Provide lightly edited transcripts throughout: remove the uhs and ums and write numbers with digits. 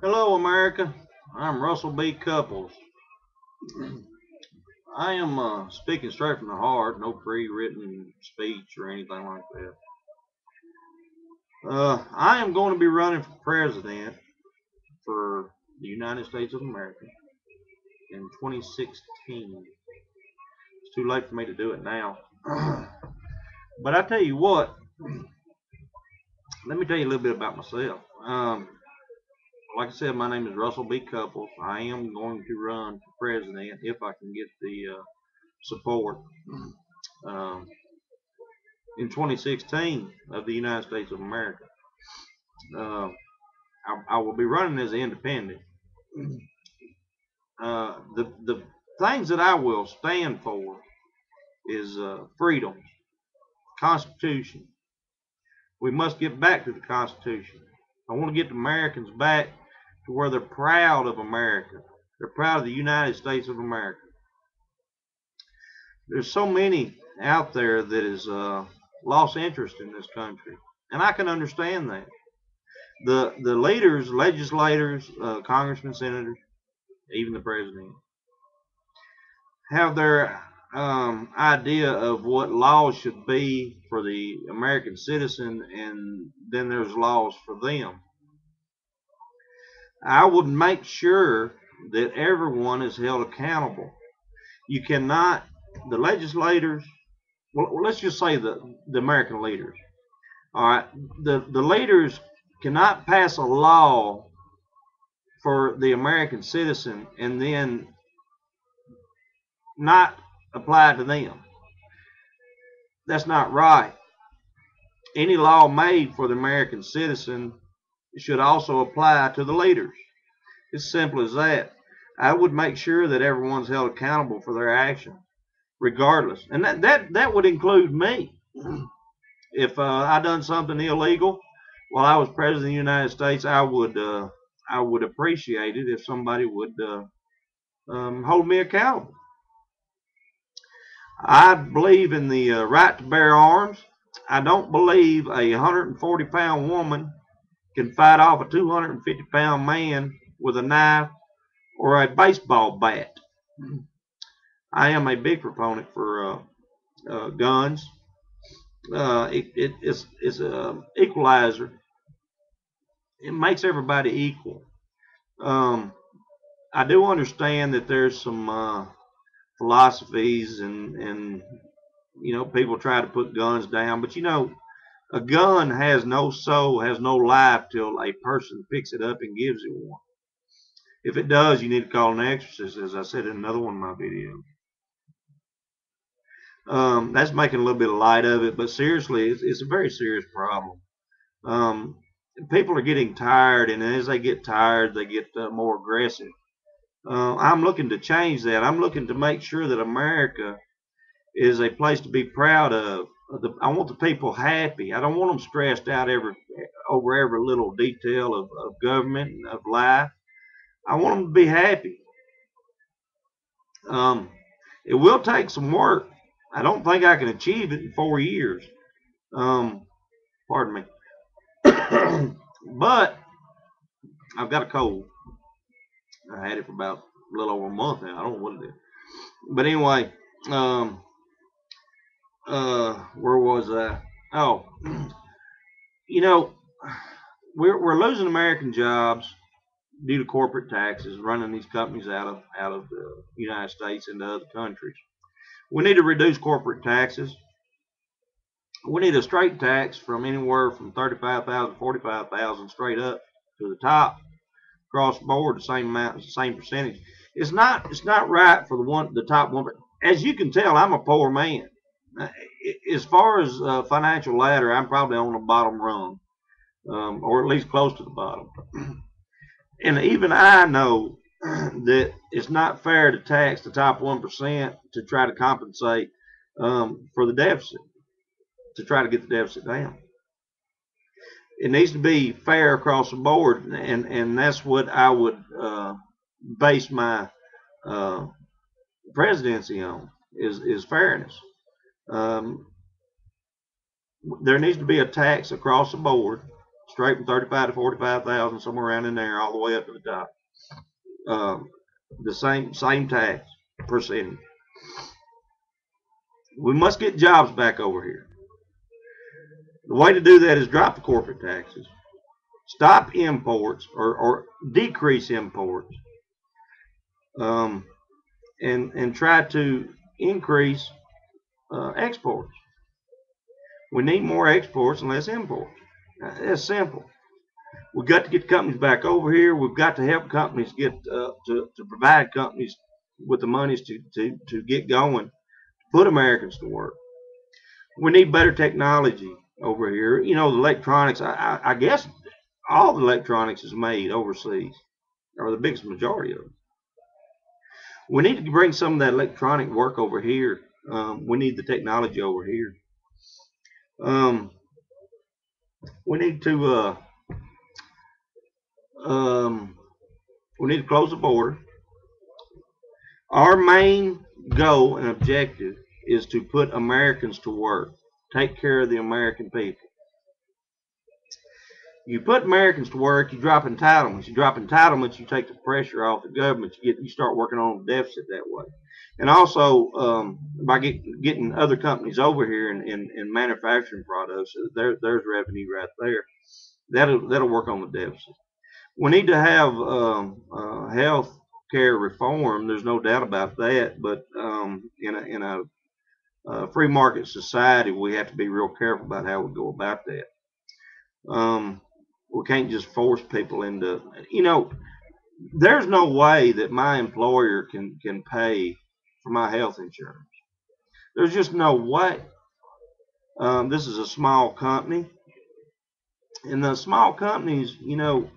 Hello, America. I'm Russell B. Cupples. I am speaking straight from the heart, no pre-written speech or anything like that. I am going to be running for president for the United States of America in 2016. It's too late for me to do it now. But I tell you what, let me tell you a little bit about myself. Like I said, my name is Russell B. Cupples. I am going to run for president if I can get the support um, in 2016 of the United States of America. Uh, I will be running as an independent. The things that I will stand for is freedom, Constitution. We must get back to the Constitution. I want to get the Americans back to where they're proud of America. They're proud of the United States of America. There's so many out there that is lost interest in this country, and I can understand that. The leaders, legislators, congressmen, senators, even the president, have their idea of what laws should be for the American citizen, and then there's laws for them. I would make sure that everyone is held accountable. You cannot, the legislators, well, let's just say the American leaders. All right, the leaders cannot pass a law for the American citizen and then not apply to them. That's not right. Any law made for the American citizen should also apply to the leaders. It's simple as that. I would make sure that everyone's held accountable for their actions, regardless, and that would include me. If I done something illegal while I was president of the United States, I would appreciate it if somebody would hold me accountable. I believe in the right to bear arms. I don't believe a 140-pound woman can fight off a 250-pound man with a knife or a baseball bat. I am a big proponent for guns. It's an equalizer. It makes everybody equal. Um, I do understand that there's some philosophies and people try to put guns down, but a gun has no soul, has no life till a person picks it up and gives it one. If it does, you need to call an exorcist, as I said in another one of my videos. That's making a little bit of light of it, but seriously, it's a very serious problem. Um, People are getting tired, and as they get tired, they get more aggressive. I'm looking to change that. I'm looking to make sure that America is a place to be proud of. I want the people happy. I don't want them stressed out over every little detail of government and of life. I want them to be happy. Um, it will take some work. I don't think I can achieve it in 4 years. Um, Pardon me. But I've got a cold. I had it for about a little over a month now. I don't know what it is. But anyway, where was I? Oh, you know, we're losing American jobs due to corporate taxes, running these companies out of the United States into other countries. We need to reduce corporate taxes. We need a straight tax from anywhere from 35,000 to 45,000 straight up to the top, across the board, the same amount, same percentage. It's not right for the top one. But as you can tell, I'm a poor man. As far as financial ladder, I'm probably on the bottom rung, or at least close to the bottom. And even I know that it's not fair to tax the top 1% to try to compensate for the deficit, to try to get the deficit down. It needs to be fair across the board, and that's what I would base my uh, presidency on is fairness. Um, there needs to be a tax across the board, straight from 35 to 45,000, somewhere around in there, all the way up to the top. The same tax percentage. We must get jobs back over here. The way to do that is drop the corporate taxes, stop imports or decrease imports, and try to increase exports. We need more exports and less imports. It's simple. We've got to get companies back over here. We've got to help companies get to provide companies with the monies to get going, put Americans to work. We need better technology over here. You know, the electronics, I guess all the electronics is made overseas, or the biggest majority of it. We need to bring some of that electronic work over here. We need the technology over here. We need to close the border. Our main goal and objective is to put Americans to work, take care of the American people. You put Americans to work, you drop entitlements. You drop entitlements, you take the pressure off the government. You start working on the deficit that way. And also, by getting other companies over here and manufacturing products, there's revenue right there. That'll work on the deficit. We need to have health care reform. There's no doubt about that. But in a free market society, we have to be real careful about how we go about that. We can't just force people into, you know, there's no way that my employer can pay for my health insurance. There's just no way. This is a small company, and the small companies, you know,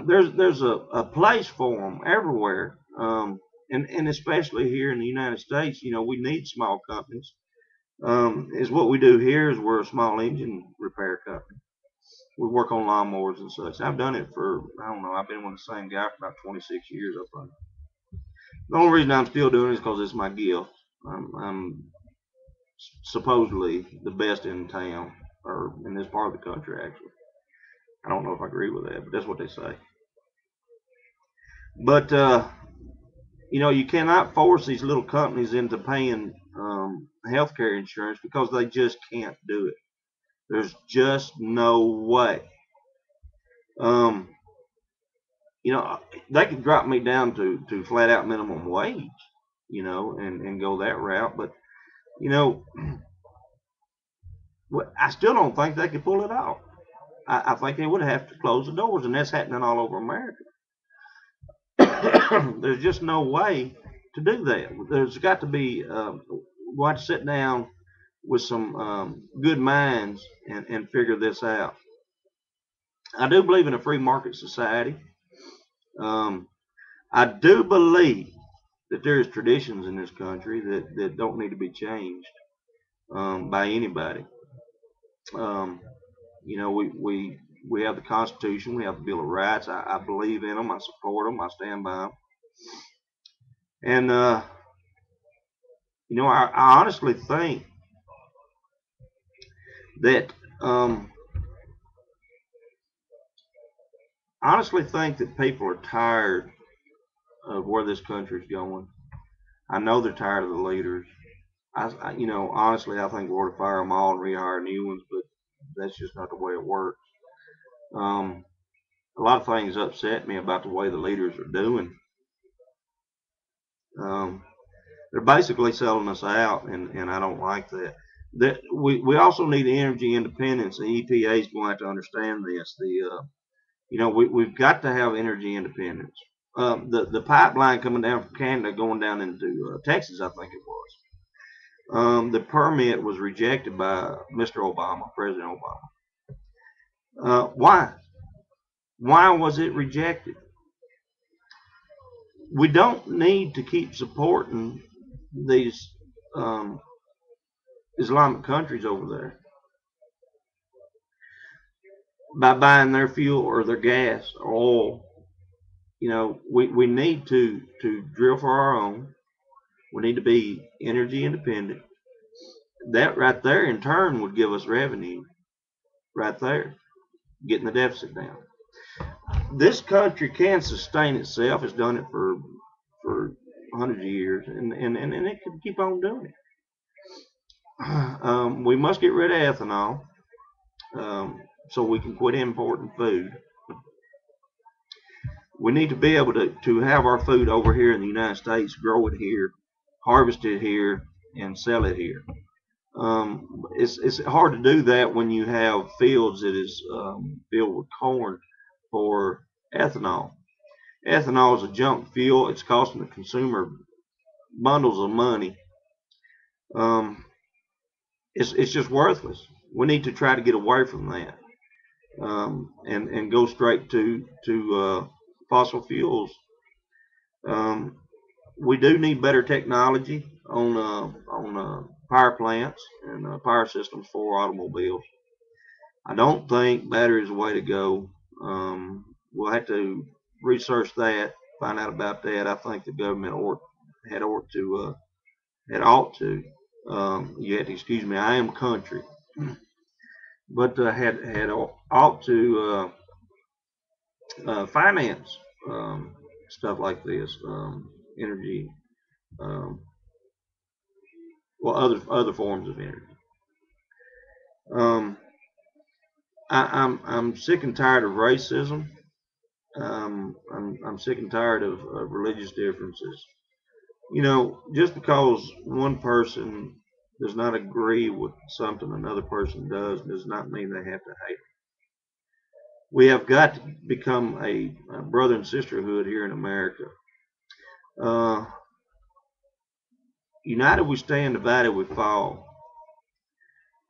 there's a place for them everywhere, and especially here in the United States. You know, we need small companies. Is what we do here is we're a small engine repair company. We work on lawnmowers and such. I've done it for, I don't know, I've been with the same guy for about 26 years, I think. The only reason I'm still doing it is because it's my gift. I'm supposedly the best in town, or in this part of the country, actually. I don't know if I agree with that, but that's what they say. But, you know, you cannot force these little companies into paying healthcare insurance because they just can't do it. There's just no way. You know, they could drop me down to flat out minimum wage, you know, and go that route. But, you know, I still don't think they could pull it off. I think they would have to close the doors, and that's happening all over America. There's just no way to do that. There's got to be, we'll have to sit down with some good minds and figure this out. I do believe in a free market society. I do believe that there's traditions in this country that don't need to be changed by anybody. You know, we have the Constitution, we have the Bill of Rights. I believe in them, I support them, I stand by them. And, you know, I honestly think that people are tired of where this country's going. I know they're tired of the leaders. You know, honestly, I think we ought to fire them all and rehire new ones, but that's just not the way it works. A lot of things upset me about the way the leaders are doing. They're basically selling us out, and I don't like that. We also need energy independence. The EPA is going to have to understand this. You know, we've got to have energy independence. The pipeline coming down from Canada going down into Texas, I think it was. The permit was rejected by Mr. Obama, President Obama. Why? Why was it rejected? We don't need to keep supporting these Islamic countries over there by buying their fuel or their gas or oil. You know, we need to drill for our own. We need to be energy independent. That right there in turn would give us revenue right there. getting the deficit down. This country can sustain itself. It's done it for hundreds of years, and it can keep on doing it. We must get rid of ethanol so we can quit importing food. We need to be able to have our food over here in the United States, grow it here, harvest it here, and sell it here. It's hard to do that when you have fields that is filled with corn for ethanol. Ethanol is a junk fuel. It's costing the consumer bundles of money. It's just worthless. We need to try to get away from that and go straight to fossil fuels. We do need better technology on power plants and power systems for automobiles. I don't think battery is the way to go. We'll have to research that, find out about that. I think the government ought to. You have to excuse me. I am country, but had ought to finance stuff like this, energy, um, well, other forms of energy. Um, I'm sick and tired of racism. I'm sick and tired of religious differences. You know, just because one person does not agree with something another person does not mean they have to hate. We have got to become a brother and sisterhood here in America. Uh, United we stand, divided we fall.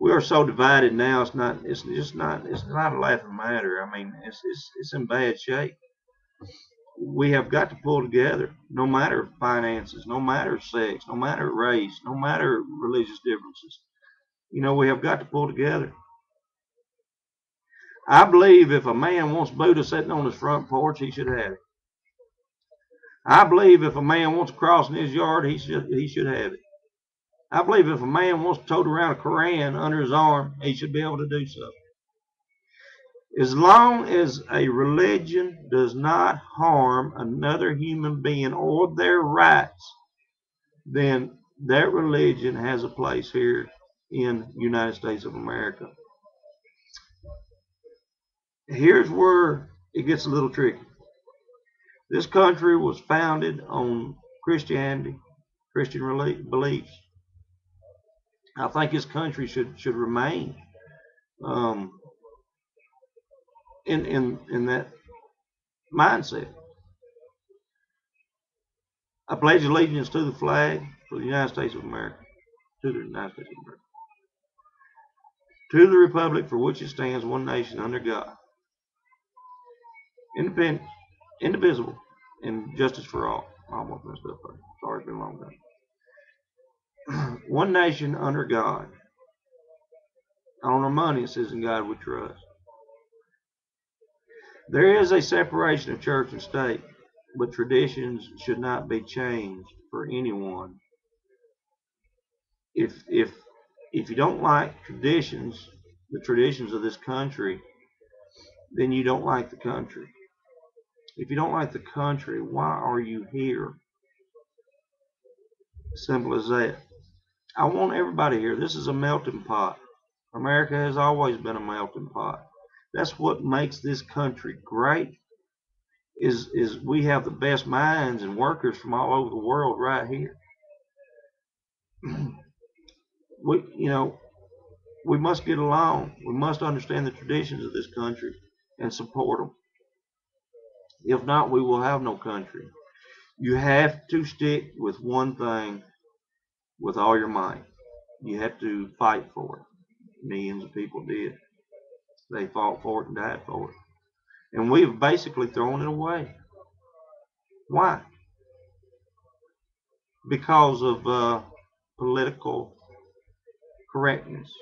We are so divided now. It's just not. It's not a laughing matter. I mean, it's in bad shape. We have got to pull together, no matter finances, no matter sex, no matter race, no matter religious differences. You know, we have got to pull together. I believe if a man wants Buddha sitting on his front porch, he should have it. I believe if a man wants a cross in his yard, he should have it. I believe if a man wants to tote around a Koran under his arm, he should be able to do so. As long as a religion does not harm another human being or their rights, then that religion has a place here in the United States of America. Here's where it gets a little tricky. This country was founded on Christianity, Christian beliefs. I think this country should remain um, in that mindset. I pledge allegiance to the flag for the United States of America, to the United States of America, to the republic for which it stands, one nation under God, independent, indivisible, and justice for all. I almost messed up there. Sorry, it's been a long day. One nation under God. On our money, it says, in God we trust. There is a separation of church and state, but traditions should not be changed for anyone. If you don't like traditions, the traditions of this country, then you don't like the country. If you don't like the country, why are you here? Simple as that. I want everybody here. This is a melting pot. America has always been a melting pot. That's what makes this country great. Is we have the best minds and workers from all over the world right here. We must get along. We must understand the traditions of this country and support them. If not, we will have no country. You have to stick with one thing with all your might. You have to fight for it. Millions of people did. They fought for it and died for it. And we've basically thrown it away. Why? Because of political correctness.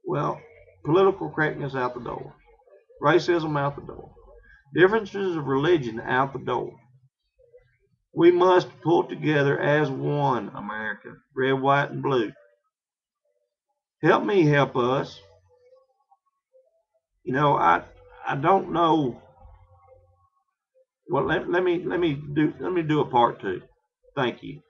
Well, political correctness out the door. Racism out the door. Differences of religion out the door. We must pull together as one America, red, white, and blue. Help me help us. I don't know. Well, let me do a part two. Thank you.